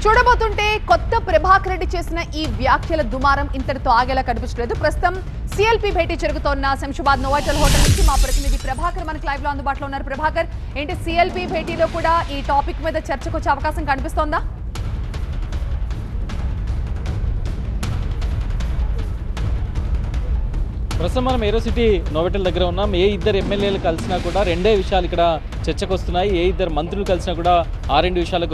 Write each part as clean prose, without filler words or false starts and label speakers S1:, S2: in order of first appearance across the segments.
S1: చూడబోతుంటే కొత్త ప్రభాకర్ రెడ్డి చేసిన ఈ వ్యాఖ్యల దుమారం ఇంతటితో ఆగేలా కనిపించలేదు. ప్రస్తుతం సిఎల్పి భేటీ జరుగుతోన్న శంషాబాద్ నోవాటెల్ హోటల్ నుంచి మా ప్రతినిధి ప్రభాకర్ మనకి లైవ్ లో అందుబాటులో ఉన్నారు. ప్రభాకర్, ఏంటి సిఎల్పి భేటీలో కూడా ఈ టాపిక్ మీద చర్చకు వచ్చే అవకాశం కనిపిస్తోందా?
S2: ప్రస్తుతం మనం ఏరోసిటీ నోవాటెల్ దగ్గర ఉన్నాం. ఏ ఇద్దరు ఎమ్మెల్యేలు కలిసినా కూడా రెండే విషయాలు ఇక్కడ చర్చకు వస్తున్నాయి. ఏ ఇద్దరు మంత్రులు కలిసినా కూడా ఆ రెండు విషయాలు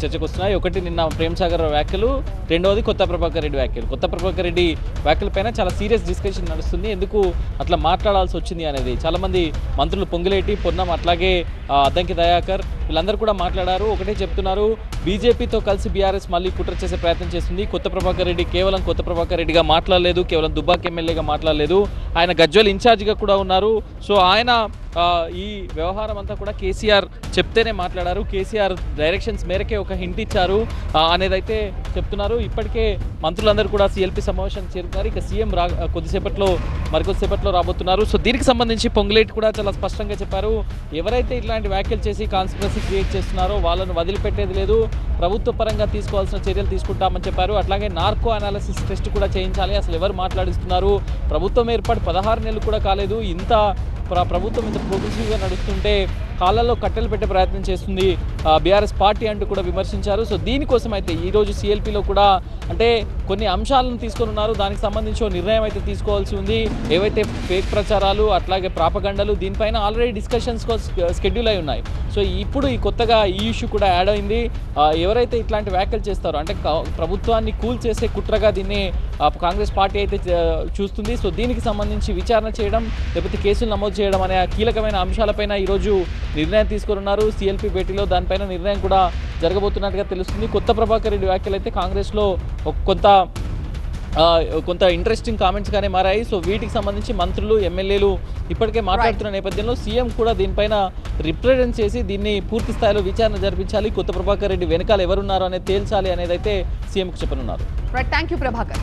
S2: చర్చకు వస్తున్నాయి. ఒకటి నిన్న ప్రేమ్ సాగర్ వ్యాఖ్యలు, రెండవది కొత్త ప్రభాకర్ రెడ్డి వ్యాఖ్యలు. కొత్త ప్రభాకర్ రెడ్డి వ్యాఖ్యలపైన చాలా సీరియస్ డిస్కషన్ నడుస్తుంది. ఎందుకు అట్లా మాట్లాడాల్సి వచ్చింది అనేది చాలామంది మంత్రులు పొంగులేటి, పొన్నం, అట్లాగే అద్దంకి దయాకర్ వీళ్ళందరూ కూడా మాట్లాడారు. ఒకటే చెప్తున్నారు, బీజేపీతో కలిసి బీఆర్ఎస్ మళ్ళీ కుట్ర చేసే ప్రయత్నం చేస్తుంది. కొత్త ప్రభాకర్ రెడ్డి కేవలం కొత్త ప్రభాకర్ రెడ్డిగా మాట్లాడలేదు, కేవలం దుబ్బాక్ ఎమ్మెల్యేగా మాట్లాడలేదు, ఆయన గజ్వేల్ ఇన్ఛార్జిగా కూడా ఉన్నారు. సో ఆయన ఈ వ్యవహారం అంతా కూడా కేసీఆర్ చెప్తేనే మాట్లాడారు, కేసీఆర్ డైరెక్షన్స్ మేరకే ఒక హింట్ ఇచ్చారు అనేదైతే చెప్తున్నారు. ఇప్పటికే మంత్రులందరూ కూడా సిఎల్పి సమావేశానికి చేరుతున్నారు. ఇక సీఎం మరికొద్దిసేపట్లో రాబోతున్నారు. సో దీనికి సంబంధించి పొంగులేటి కూడా చాలా స్పష్టంగా చెప్పారు, ఎవరైతే ఇట్లాంటి వ్యాఖ్యలు చేసి కాన్స్పిరసీ క్రియేట్ చేస్తున్నారో వాళ్ళను వదిలిపెట్టేది లేదు, ప్రభుత్వ పరంగా తీసుకోవాల్సిన చర్యలు తీసుకుంటామని చెప్పారు. అట్లాగే నార్కో అనాలిసిస్ టెస్ట్ కూడా చేయించాలి, అసలు ఎవరు మాట్లాడిస్తున్నారు, ప్రభుత్వం ఏర్పాటు 16 నెలలు కూడా కాలేదు, ఇంత ప్రభుత్వం ఇంత ప్రోగ్రెసివ్గా నడుస్తుంటే కాళ్ళల్లో కట్టెలు పెట్టే ప్రయత్నం చేస్తుంది బీఆర్ఎస్ పార్టీ అంటూ కూడా విమర్శించారు. సో దీనికోసం అయితే ఈరోజు సిఎల్పిలో కూడా అంటే కొన్ని అంశాలను తీసుకొని ఉన్నారు. దానికి సంబంధించి నిర్ణయం అయితే తీసుకోవాల్సి ఉంది. ఏవైతే ఫేక్ ప్రచారాలు అట్లాగే ప్రాపగండలు దీనిపైన ఆల్రెడీ డిస్కషన్స్ షెడ్యూల్ అయి ఉన్నాయి. సో ఇప్పుడు ఈ కొత్తగా ఈ ఇష్యూ కూడా యాడ్ అయింది. ఎవరైతే ఇట్లాంటి వ్యాఖ్యలు చేస్తారో అంటే ప్రభుత్వాన్ని కూల్ చేసే కుట్రగా దీన్ని కాంగ్రెస్ పార్టీ అయితే చూస్తుంది. సో దీనికి సంబంధించి విచారణ చేయడం లేకపోతే కేసులు నమోదు చేయడం అనే కీలకమైన అంశాలపైన ఈరోజు నిర్ణయం తీసుకొని ఉన్నారు సిఎల్పి భేటీలో. దానిపైన నిర్ణయం కూడా జరగబోతున్నట్టుగా తెలుస్తుంది. కొత్త ప్రభాకర్ రెడ్డి వ్యాఖ్యలు అయితే కాంగ్రెస్లో కొంత ఇంట్రెస్టింగ్ కామెంట్స్గానే మారాయి. సో వీటికి సంబంధించి మంత్రులు, ఎమ్మెల్యేలు ఇప్పటికే మాట్లాడుతున్న నేపథ్యంలో సీఎం కూడా దీనిపైన రిప్రజెంట్ చేసి దీన్ని పూర్తి స్థాయిలో విచారణ జరిపించాలి, కొత్త ప్రభాకర్ రెడ్డి వెనకాల ఎవరున్నారు అనేది తేల్చాలి అనేది అయితే సీఎంకు చెప్పనున్నారు.
S1: Thank you Prabhakar.